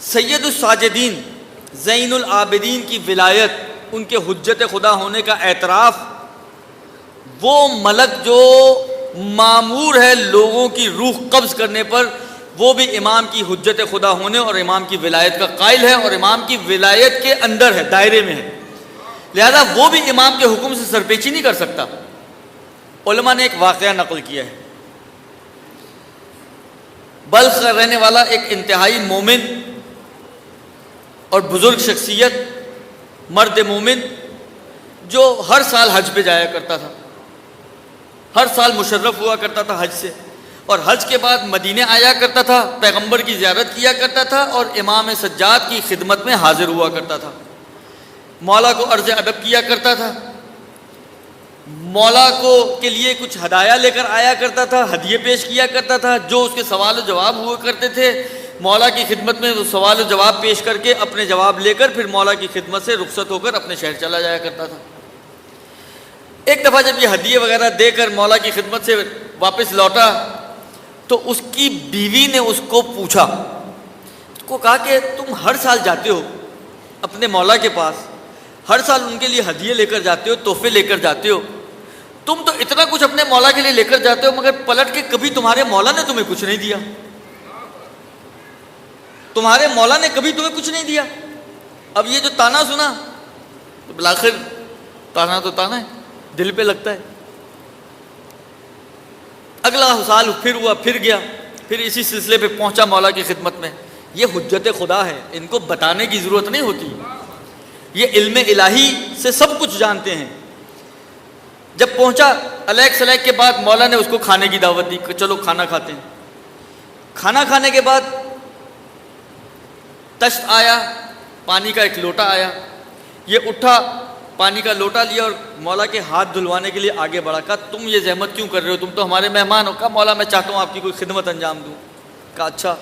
سید الساجدین زین العابدین کی ولایت، ان کے حجت خدا ہونے کا اعتراف، وہ ملک جو مامور ہے لوگوں کی روح قبض کرنے پر، وہ بھی امام کی حجت خدا ہونے اور امام کی ولایت کا قائل ہے اور امام کی ولایت کے اندر ہے، دائرے میں ہے، لہذا وہ بھی امام کے حکم سے سرپیچی نہیں کر سکتا۔ علماء نے ایک واقعہ نقل کیا ہے، بلخ کا رہنے والا ایک انتہائی مومن اور بزرگ شخصیت، مرد مومن، جو ہر سال حج پہ جایا کرتا تھا، ہر سال مشرف ہوا کرتا تھا حج سے، اور حج کے بعد مدینے آیا کرتا تھا، پیغمبر کی زیارت کیا کرتا تھا اور امام سجاد کی خدمت میں حاضر ہوا کرتا تھا، مولا کو عرض ادب کیا کرتا تھا، مولا کو کے لیے کچھ ہدایہ لے کر آیا کرتا تھا، ہدیے پیش کیا کرتا تھا، جو اس کے سوال و جواب ہوا کرتے تھے مولا کی خدمت میں وہ سوال و جواب پیش کر کے اپنے جواب لے کر پھر مولا کی خدمت سے رخصت ہو کر اپنے شہر چلا جایا کرتا تھا۔ ایک دفعہ جب یہ ہدیے وغیرہ دے کر مولا کی خدمت سے واپس لوٹا تو اس کی بیوی نے اس کو پوچھا، اس کو کہا کہ تم ہر سال جاتے ہو اپنے مولا کے پاس، ہر سال ان کے لیے ہدیے لے کر جاتے ہو، تحفے لے کر جاتے ہو، تم تو اتنا کچھ اپنے مولا کے لیے لے کر جاتے ہو مگر پلٹ کے کبھی تمہارے مولا نے تمہیں کچھ نہیں دیا، تمہارے مولا نے کبھی تمہیں کچھ نہیں دیا۔ اب یہ جو تانا سنا تو بالآخر تانا تو تانا ہے، دل پہ لگتا ہے۔ اگلا سال پھر ہوا، پھر گیا، پھر اسی سلسلے پہ پہنچا مولا کی خدمت میں۔ یہ حجت خدا ہے، ان کو بتانے کی ضرورت نہیں ہوتی، یہ علم الہی سے سب کچھ جانتے ہیں۔ جب پہنچا الیک سلیک کے بعد مولا نے اس کو کھانے کی دعوت دی کہ چلو کھانا کھاتے ہیں۔ کھانا کھانے کے بعد تشت آیا، پانی کا ایک لوٹا آیا، یہ اٹھا، پانی کا لوٹا لیا اور مولا کے ہاتھ دھلوانے کے لیے آگے بڑھا، کہا تم یہ زحمت کیوں کر رہے ہو، تم تو ہمارے مہمان ہو۔ کہا مولا میں چاہتا ہوں آپ کی کوئی خدمت انجام دوں۔ کہا اچھا۔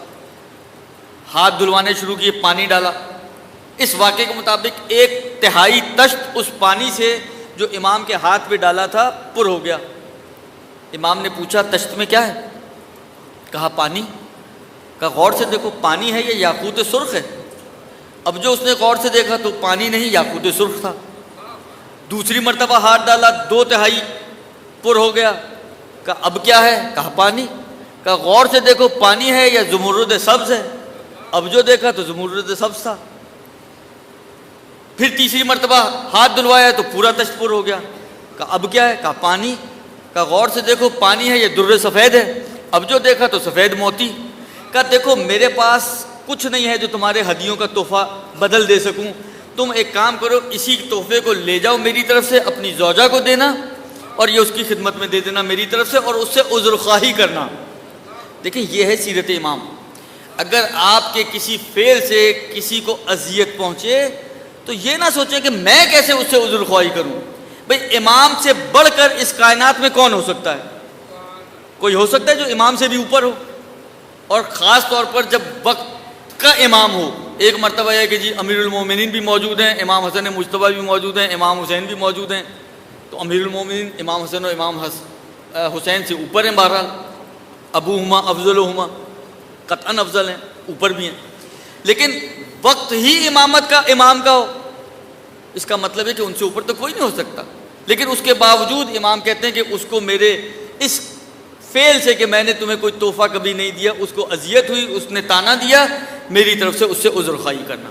ہاتھ دھلوانے شروع کیے، پانی ڈالا، اس واقعے کے مطابق 1/3 تشت اس پانی سے جو امام کے ہاتھ پہ ڈالا تھا پر ہو گیا۔ امام نے پوچھا تشت میں کیا ہے؟ کہا پانی۔ کہا غور سے دیکھو پانی ہے یا یاقوت سرخ ہے؟ اب جو اس نے غور سے دیکھا تو پانی نہیں، یاقوت سرخ تھا۔ دوسری مرتبہ ہاتھ ڈالا، 2/3 پر ہو گیا۔ کہا اب کیا ہے؟ کہا پانی۔ کہا غور سے دیکھو پانی ہے یا زمرد سبز ہے؟ اب جو دیکھا تو زمرد سبز تھا۔ پھر تیسری مرتبہ ہاتھ دھلوایا تو پورا تشت پر ہو گیا۔ کہا اب کیا ہے؟ کہا پانی۔ کہا غور سے دیکھو پانی ہے یا در سفید ہے؟ اب جو دیکھا تو سفید موتی۔ کہا دیکھو میرے پاس کچھ نہیں ہے جو تمہارے ہدیوں کا تحفہ بدل دے سکوں، تم ایک کام کرو، اسی تحفے کو لے جاؤ میری طرف سے، اپنی زوجہ کو دینا اور یہ اس کی خدمت میں دے دینا میری طرف سے، اور اس سے عذر خواہی کرنا۔ دیکھیں یہ ہے سیرت امام۔ اگر آپ کے کسی فعل سے کسی کو اذیت پہنچے تو یہ نہ سوچیں کہ میں کیسے اس سے عذر خواہی کروں۔ بھئی امام سے بڑھ کر اس کائنات میں کون ہو سکتا ہے؟ کوئی ہو سکتا ہے جو امام سے بھی اوپر ہو؟ اور خاص طور پر جب وقت کا امام ہو۔ ایک مرتبہ ہے کہ جی امیر المومنین بھی موجود ہیں، امام حسن مجتبیٰ بھی موجود ہیں، امام حسین بھی موجود ہیں، تو امیر المومنین امام حسن و امام حسین سے اوپر ہیں، بہرحال ابوہما افضلہما، قطعاً افضل ہیں، اوپر بھی ہیں، لیکن وقت ہی امامت کا امام کا ہو، اس کا مطلب ہے کہ ان سے اوپر تو کوئی نہیں ہو سکتا۔ لیکن اس کے باوجود امام کہتے ہیں کہ اس کو میرے اس فعل سے کہ میں نے تمہیں کوئی تحفہ کبھی نہیں دیا، اس کو اذیت ہوئی، اس نے تانا دیا، میری طرف سے اس سے عذر خواہی کرنا۔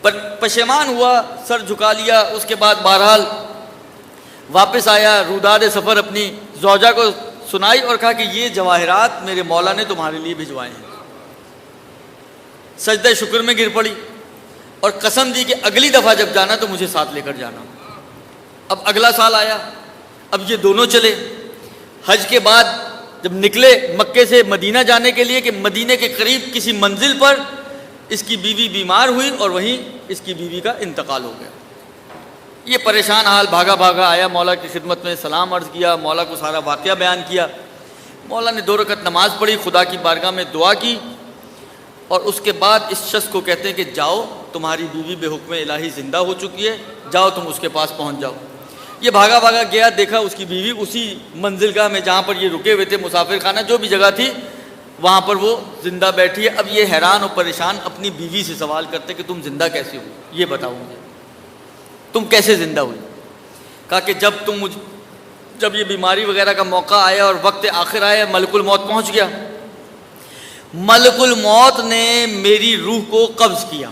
پر پشیمان ہوا، سر جھکا لیا، اس کے بعد بہرحال واپس آیا، روداد سفر اپنی زوجہ کو سنائی اور کہا کہ یہ جواہرات میرے مولا نے تمہارے لیے بھجوائے ہیں۔ سجدہ شکر میں گر پڑی اور قسم دی کہ اگلی دفعہ جب جانا تو مجھے ساتھ لے کر جانا۔ اب اگلا سال آیا، اب یہ دونوں چلے۔ حج کے بعد جب نکلے مکے سے مدینہ جانے کے لیے کہ مدینے کے قریب کسی منزل پر اس کی بیوی بیمار ہوئی اور وہیں اس کی بیوی کا انتقال ہو گیا۔ یہ پریشان حال بھاگا بھاگا آیا مولا کی خدمت میں، سلام عرض کیا، مولا کو سارا واقعہ بیان کیا۔ مولا نے 2 رکعت نماز پڑھی، خدا کی بارگاہ میں دعا کی اور اس کے بعد اس شخص کو کہتے ہیں کہ جاؤ تمہاری بیوی بے حکم الہی زندہ ہو چکی ہے، جاؤ تم اس کے پاس پہنچ جاؤ۔ یہ بھاگا بھاگا گیا، دیکھا اس کی بیوی اسی منزلگاہ میں جہاں پر یہ رکے ہوئے تھے، مسافر خانہ جو بھی جگہ تھی، وہاں پر وہ زندہ بیٹھی ہے. اب یہ حیران اور پریشان اپنی بیوی سے سوال کرتے کہ تم زندہ کیسے ہو, یہ بتاؤ مجھے, تم کیسے زندہ ہوئی؟ کہا کہ جب یہ بیماری وغیرہ کا موقع آیا اور وقت آخر آیا, ملک الموت پہنچ گیا. ملک الموت نے میری روح کو قبض کیا,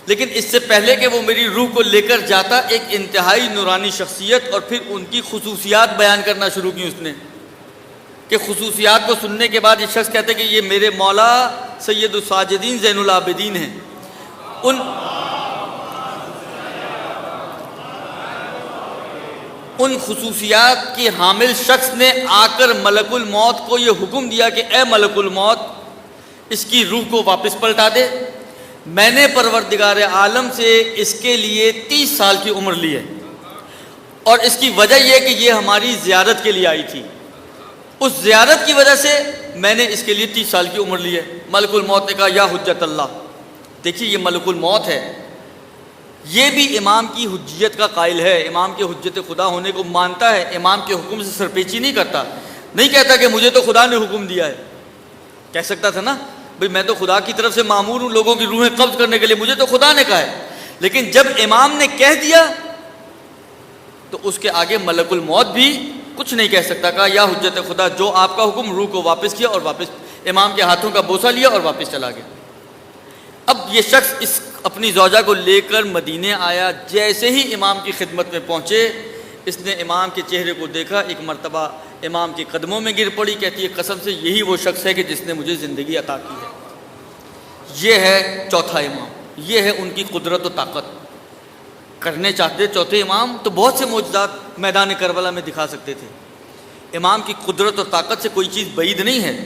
لیکن اس سے پہلے کہ وہ میری روح کو لے کر جاتا, ایک انتہائی نورانی شخصیت اور پھر ان کی خصوصیات بیان کرنا شروع کی اس نے, کہ خصوصیات کو سننے کے بعد یہ شخص کہتے کہ یہ میرے مولا سید الساجدین زین العابدین ہیں. ان خصوصیات کی حامل شخص نے آ کر ملک الموت کو یہ حکم دیا کہ اے ملک الموت, اس کی روح کو واپس پلٹا دے. میں نے پروردگار عالم سے اس کے لیے 30 سال کی عمر لی ہے, اور اس کی وجہ یہ کہ یہ ہماری زیارت کے لیے آئی تھی. اس زیارت کی وجہ سے میں نے اس کے لیے 30 سال کی عمر لی ہے. ملک الموت نے کہا یا حجت اللہ. دیکھیے یہ ملک الموت ہے, یہ بھی امام کی حجیت کا قائل ہے, امام کے حجت خدا ہونے کو مانتا ہے, امام کے حکم سے سرپیچی نہیں کرتا. نہیں کہتا کہ مجھے تو خدا نے حکم دیا ہے. کہہ سکتا تھا نا بھئی میں تو خدا کی طرف سے مامور ہوں لوگوں کی روحیں قبض کرنے کے لیے, مجھے تو خدا نے کہا ہے. لیکن جب امام نے کہہ دیا تو اس کے آگے ملک الموت بھی کچھ نہیں کہہ سکتا. کہا یا حجت خدا, جو آپ کا حکم, روح کو واپس کیا اور واپس امام کے ہاتھوں کا بوسہ لیا اور واپس چلا گیا. اب یہ شخص اپنی زوجہ کو لے کر مدینے آیا. جیسے ہی امام کی خدمت میں پہنچے, اس نے امام کے چہرے کو دیکھا, ایک مرتبہ امام کے قدموں میں گر پڑی. کہتی ہے قسم سے یہی وہ شخص ہے کہ جس نے مجھے زندگی عطا کی ہے. یہ ہے چوتھا امام, یہ ہے ان کی قدرت و طاقت. کرنے چاہتے چوتھے امام تو بہت سے معجزات میدان کربلا میں دکھا سکتے تھے. امام کی قدرت اور طاقت سے کوئی چیز بعید نہیں ہے.